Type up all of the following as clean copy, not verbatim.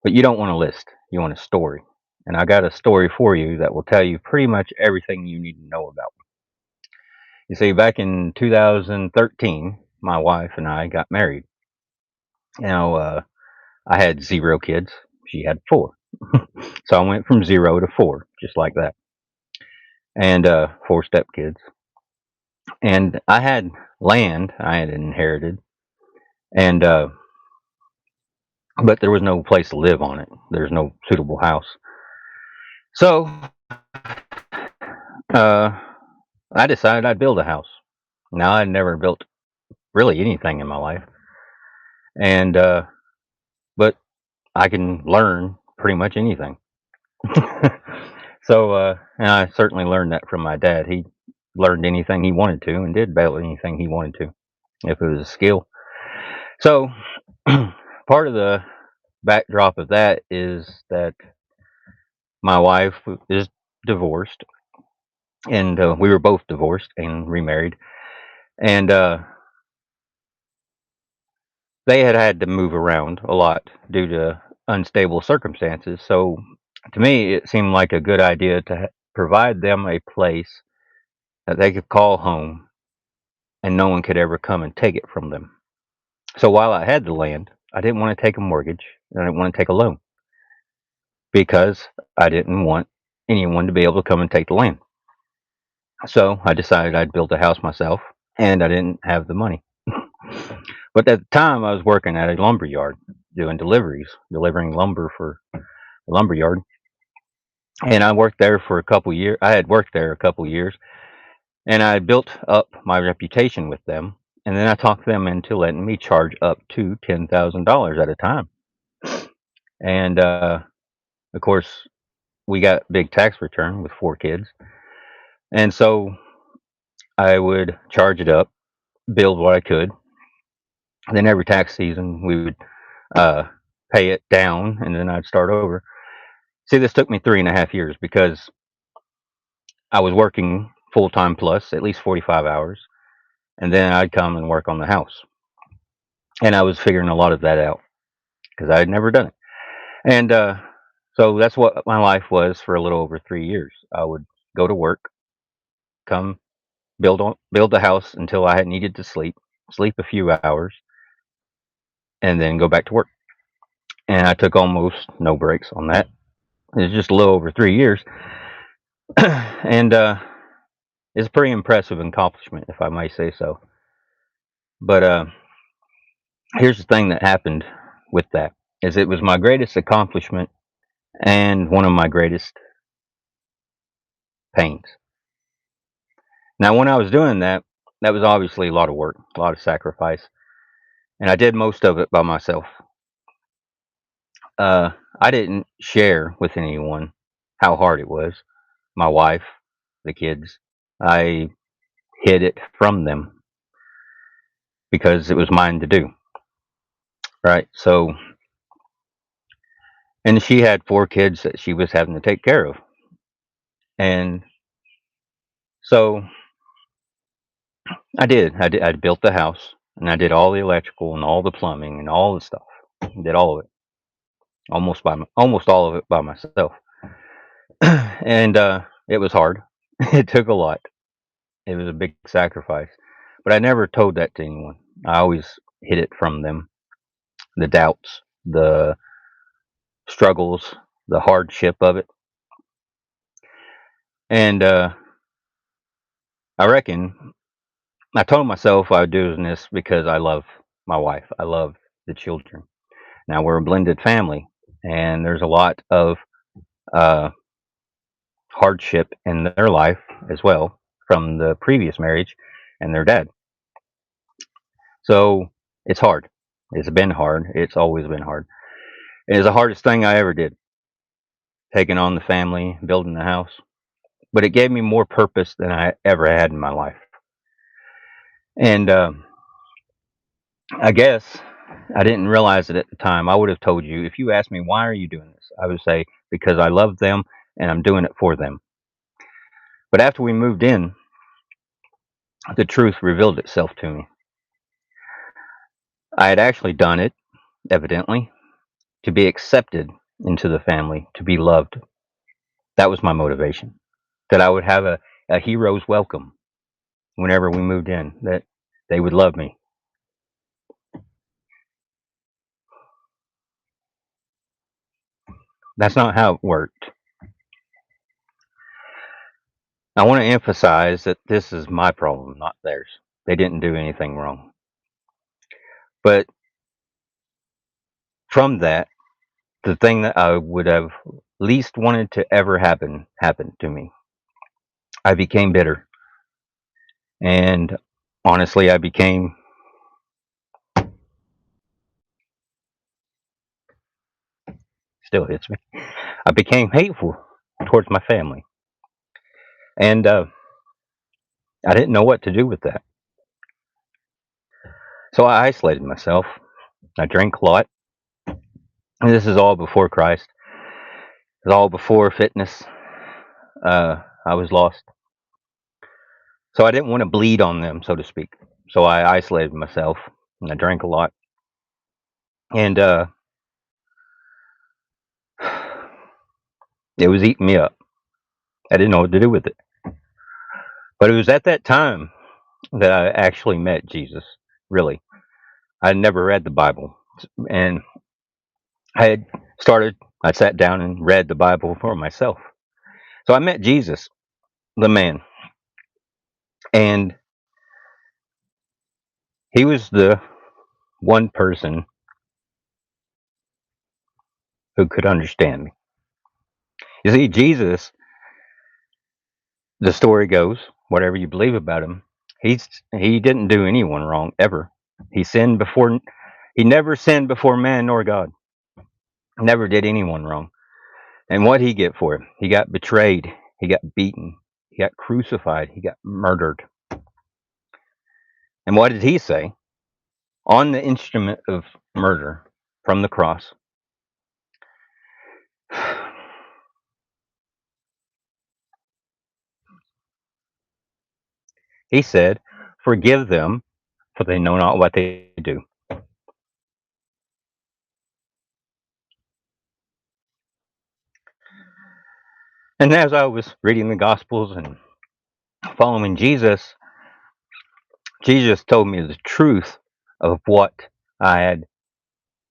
But you don't want a list. You want a story. And I got a story for you that will tell you pretty much everything you need to know about. You see, back in 2013, my wife and I got married. Now, I had 0 kids. She had 4. So I went from 0 to 4, just like that. And 4 stepkids. And I had land I had inherited, and but there was no place to live on it. There's no suitable house. So uh, I decided I'd build a house. Now I'd never built really anything in my life, and but I can learn pretty much anything. So and I certainly learned that from my dad. He learned anything he wanted to and did build anything he wanted to if it was a skill. So part of the backdrop of that is that my wife is divorced, and we were both divorced and remarried, and they had had to move around a lot due to unstable circumstances. So to me, it seemed like a good idea to provide them a place that they could call home, and no one could ever come and take it from them. So while I had the land, I didn't want to take a mortgage, and I didn't want to take a loan because I didn't want anyone to be able to come and take the land. So I decided I'd build a house myself, and I didn't have the money. But at the time, I was working at a lumber yard doing deliveries, delivering lumber for a lumber yard. And I worked there for a couple years. I had worked there a couple years, and I built up my reputation with them. And then I talked them into letting me charge up to $10,000 at a time. And of course, we got big tax return with 4 kids, and so I would charge it up, build what I could. And then every tax season, we would uh, pay it down, and then I'd start over. See, this took me 3.5 years because I was working full time plus at least 45 hours, and then I'd come and work on the house. And I was figuring a lot of that out because I had never done it. And so that's what my life was for a little over 3 years. I would go to work, come build the house until I had needed to sleep, sleep a few hours, and then go back to work. And I took almost no breaks on that. It was just a little over 3 years, and it's a pretty impressive accomplishment, if I may say so. But here's the thing that happened with that is it was my greatest accomplishment and one of my greatest pains. Now, when I was doing that, that was obviously a lot of work, a lot of sacrifice, and I did most of it by myself. Uh, I didn't share with anyone how hard it was. My wife, the kids, I hid it from them because it was mine to do. Right. So, and she had 4 kids that she was having to take care of. And so I built the house, and I did all the electrical and all the plumbing and all the stuff. Did all of it, almost all of it by myself. And it was hard. It took a lot. It was a big sacrifice. But I never told that to anyone. I always hid it from them. The doubts, the struggles, the hardship of it. And I reckon I told myself I would do this because I love my wife. I love the children. Now we're a blended family, and there's a lot of uh, hardship in their life as well from the previous marriage and their dad. So it's hard. It's been hard. It's always been hard. It's the hardest thing I ever did, taking on the family, building the house. But it gave me more purpose than I ever had in my life. And I guess I didn't realize it at the time. I would have told you if you asked me why are you doing this, I would say because I love them and I'm doing it for them. But after we moved in, the truth revealed itself to me. I had actually done it, evidently, to be accepted into the family, to be loved. That was my motivation. That I would have a hero's welcome whenever we moved in, that they would love me. That's not how it worked. I want to emphasize that this is my problem, not theirs. They didn't do anything wrong. But from that, the thing that I would have least wanted to ever happen happened to me. I became bitter. And honestly, I became, still hits me, I became hateful towards my family. And I didn't know what to do with that. So I isolated myself. I drank a lot. And this is all before Christ. It's all before fitness. I was lost. So I didn't want to bleed on them, so to speak. So I isolated myself and I drank a lot. And it was eating me up. I didn't know what to do with it. But it was at that time that I actually met Jesus, really. I had never read the Bible. And I had started, I sat down and read the Bible for myself. So I met Jesus, the man. And he was the one person who could understand me. You see, Jesus, the story goes, whatever you believe about him, he didn't do anyone wrong ever. He sinned before he never sinned before man nor God. Never did anyone wrong. And what he get for it? He got betrayed. He got beaten. He got crucified. He got murdered. And what did he say? On the instrument of murder from the cross, he said, "Forgive them, for they know not what they do." And as I was reading the Gospels and following Jesus, Jesus told me the truth of what I had,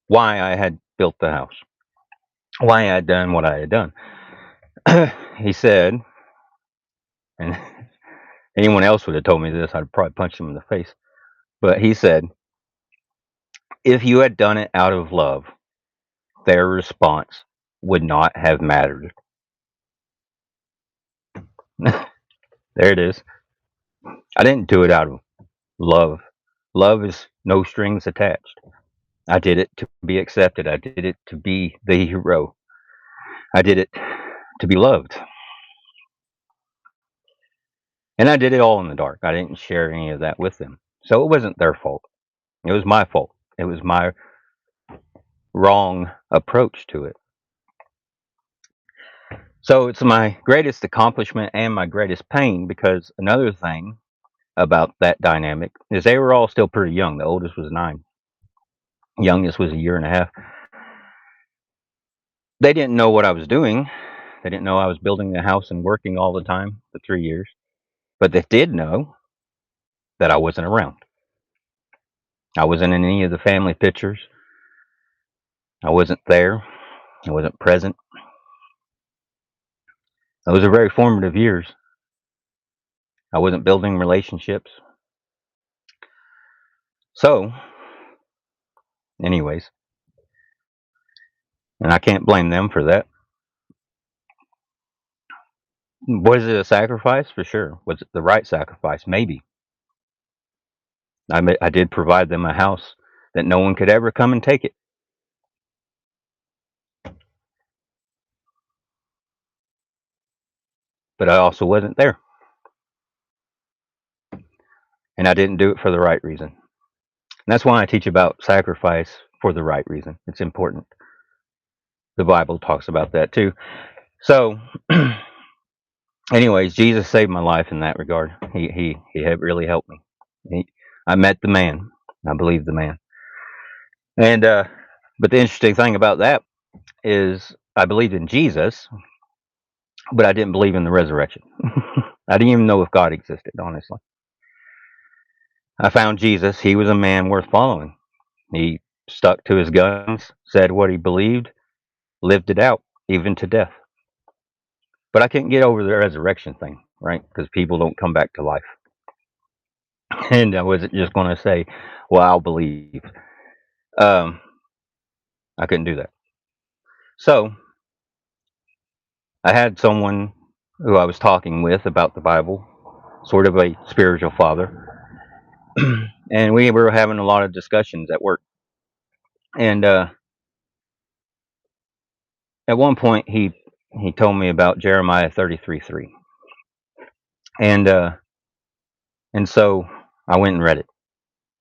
why I had built the house, why I had done what I had done. He said, and anyone else would have told me this, I'd probably punch him in the face. But he said, if you had done it out of love, their response would not have mattered. There it is. I didn't do it out of love. Love is no strings attached. I did it to be accepted. I did it to be the hero. I did it to be loved. And I did it all in the dark. I didn't share any of that with them. So it wasn't their fault. It was my fault. It was my wrong approach to it. So it's my greatest accomplishment and my greatest pain, because another thing about that dynamic is they were all still pretty young. The oldest was 9. Youngest was a year and a half. They didn't know what I was doing. They didn't know I was building the house and working all the time for 3 years. But they did know that I wasn't around. I wasn't in any of the family pictures. I wasn't there. I wasn't present. Those are very formative years. I wasn't building relationships. So, anyways, and I can't blame them for that. Was it a sacrifice? For sure. Was it the right sacrifice? Maybe. I did provide them a house that no one could ever come and take it. But I also wasn't there. And I didn't do it for the right reason. And that's why I teach about sacrifice for the right reason. It's important. The Bible talks about that too. So, anyways, Jesus saved my life in that regard. He had really helped me. He, I met the man. I believe the man. And But the interesting thing about that is I believed in Jesus, but I didn't believe in the resurrection. I didn't even know if God existed, honestly. I found Jesus. He was a man worth following. He stuck to his guns, said what he believed, lived it out, even to death. But I couldn't get over the resurrection thing, right? Because people don't come back to life. And I wasn't just going to say, well, I'll believe. Um, I couldn't do that. So I had someone who I was talking with about the Bible, sort of a spiritual father, and we were having a lot of discussions at work. And at one point, he told me about Jeremiah 33:3, and so I went and read it.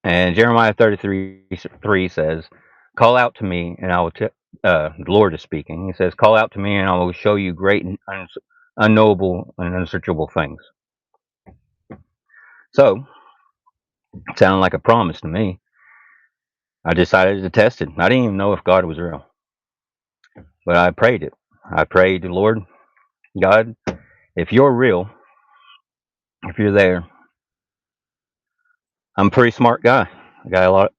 And Jeremiah 33:3 says, "Call out to me, and I will." The Lord is speaking. He says, "Call out to me, and I will show you great and unknowable and unsearchable things." So it sounded like a promise to me. I decided to test it. I didn't even know if God was real, but I prayed it. I prayed, Lord God, if you're real, if you're there, I'm a pretty smart guy. I got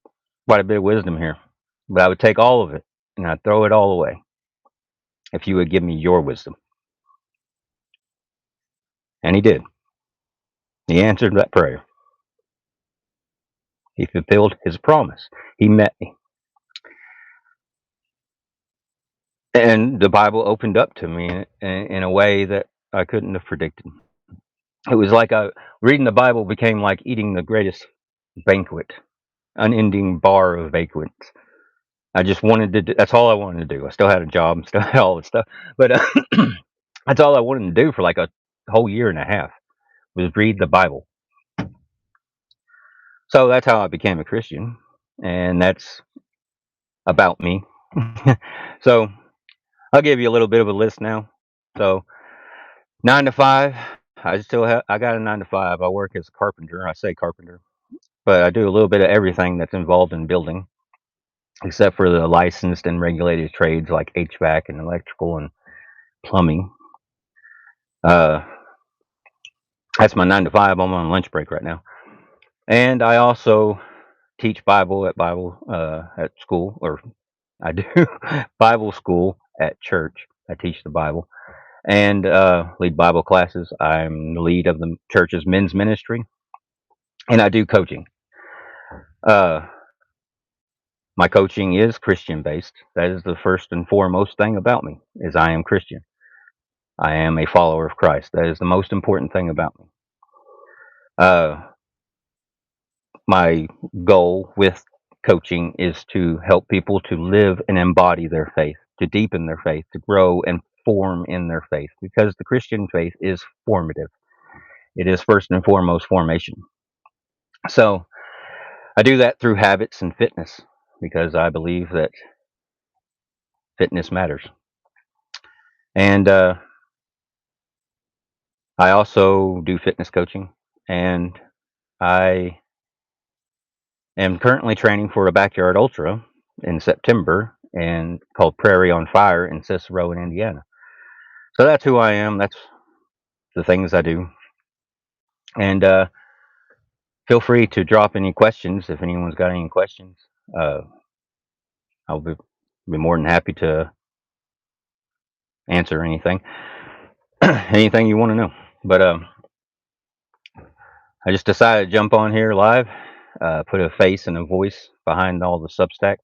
quite a bit of wisdom here, but I would take all of it and I'd throw it all away if you would give me your wisdom. And he did. He answered that prayer. He fulfilled his promise. He met me. And the Bible opened up to me in a way that I couldn't have predicted. It was like reading the Bible became like eating the greatest banquet, unending bar of banquets. I just wanted to do, that's all I wanted to do. I still had a job and still had all this stuff. But that's all I wanted to do for like a whole year and a half was read the Bible. So that's how I became a Christian. And that's about me. So I'll give you a little bit of a list now. So 9 to 5. I got a 9 to 5. I work as a carpenter. I say carpenter, but I do a little bit of everything that's involved in building, except for the licensed and regulated trades like HVAC and electrical and plumbing. Uh, that's my 9 to 5. I'm on lunch break right now, and I also teach Bible at school, or I do Bible school at church. I teach the Bible and lead Bible classes. I'm the lead of the church's men's ministry, and I do coaching. Uh, my coaching is Christian based. That is the first and foremost thing about me is I am Christian. I am a follower of Christ. That is the most important thing about me. Uh, my goal with coaching is to help people to live and embody their faith, to deepen their faith, to grow and form in their faith, because the Christian faith is formative. It is first and foremost formation. So I do that through habits and fitness because I believe that fitness matters. And I also do fitness coaching, and I am currently training for a backyard ultra in September and called Prairie on Fire in Cicero in Indiana. So that's who I am. That's the things I do. And feel free to drop any questions if anyone's got any questions. Uh, I'll be more than happy to answer anything, anything you want to know. But I just decided to jump on here live, put a face and a voice behind all the Substack.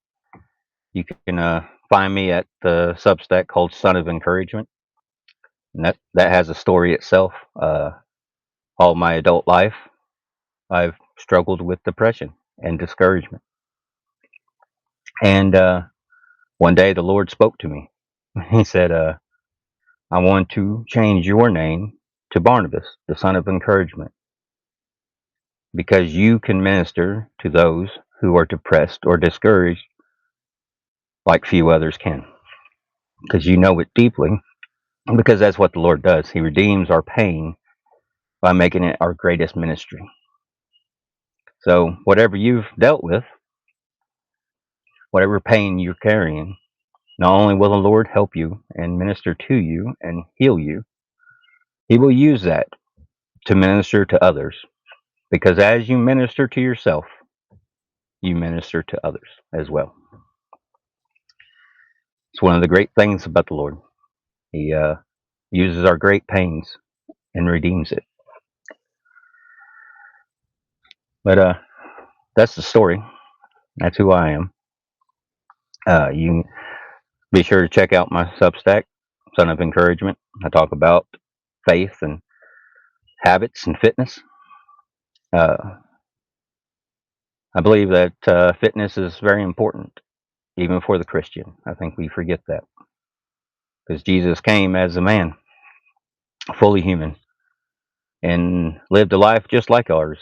You can find me at the Substack called Son of Encouragement, and that has a story itself. All my adult life, I've struggled with depression and discouragement, and one day the Lord spoke to me. He said, "I want to change your name to Barnabas, the Son of Encouragement, because you can minister to those who are depressed or discouraged like few others can, because you know it deeply." Because that's what the Lord does. He redeems our pain by making it our greatest ministry. So, whatever you've dealt with, whatever pain you're carrying, not only will the Lord help you and minister to you and heal you, He will use that to minister to others. Because as you minister to yourself, you minister to others as well. It's one of the great things about the Lord. He uses our great pains and redeems it. But that's the story. That's who I am. You can be sure to check out my Substack, Son of Encouragement. I talk about faith and habits and fitness. Uh, I believe that fitness is very important, even for the Christian. I think we forget that because Jesus came as a man, fully human, and lived a life just like ours.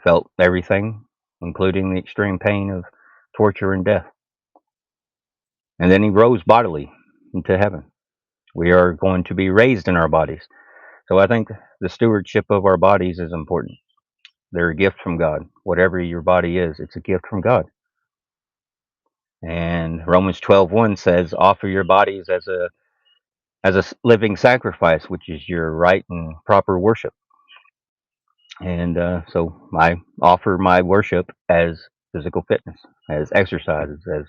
Felt everything, including the extreme pain of torture and death. And then he rose bodily into heaven. We are going to be raised in our bodies. So I think the stewardship of our bodies is important. They're a gift from God. Whatever your body is, it's a gift from God. And Romans 12:1 says, "Offer your bodies as a living sacrifice, which is your right and proper worship." And so I offer my worship as physical fitness, as exercises, as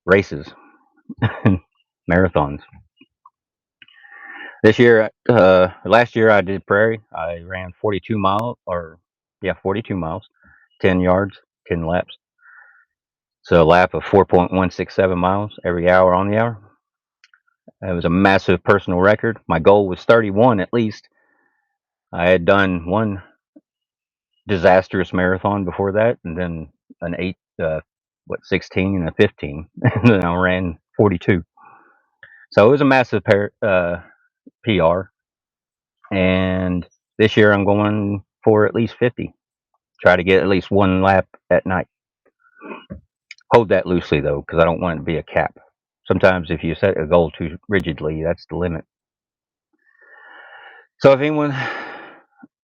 races, marathons. Last year I did prairie. I ran 42 miles, 42 miles, 10 yards, 10 laps. So a lap of 4.167 miles every hour on the hour. It was a massive personal record. My goal was 31 at least. I had done one disastrous marathon before that, and then an 16 and a 15, and then I ran 42. So it was a massive PR. And this year I'm going for at least 50. Try to get at least one lap at night. Hold that loosely though, because I don't want it to be a cap. Sometimes if you set a goal too rigidly, that's the limit. So if anyone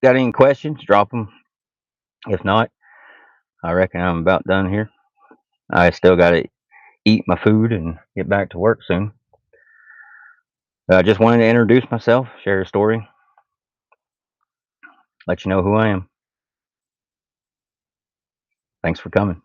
got any questions, drop them. If not, I reckon I'm about done here. I still got to eat my food and get back to work soon. I just wanted to introduce myself, share a story, let you know who I am. Thanks for coming.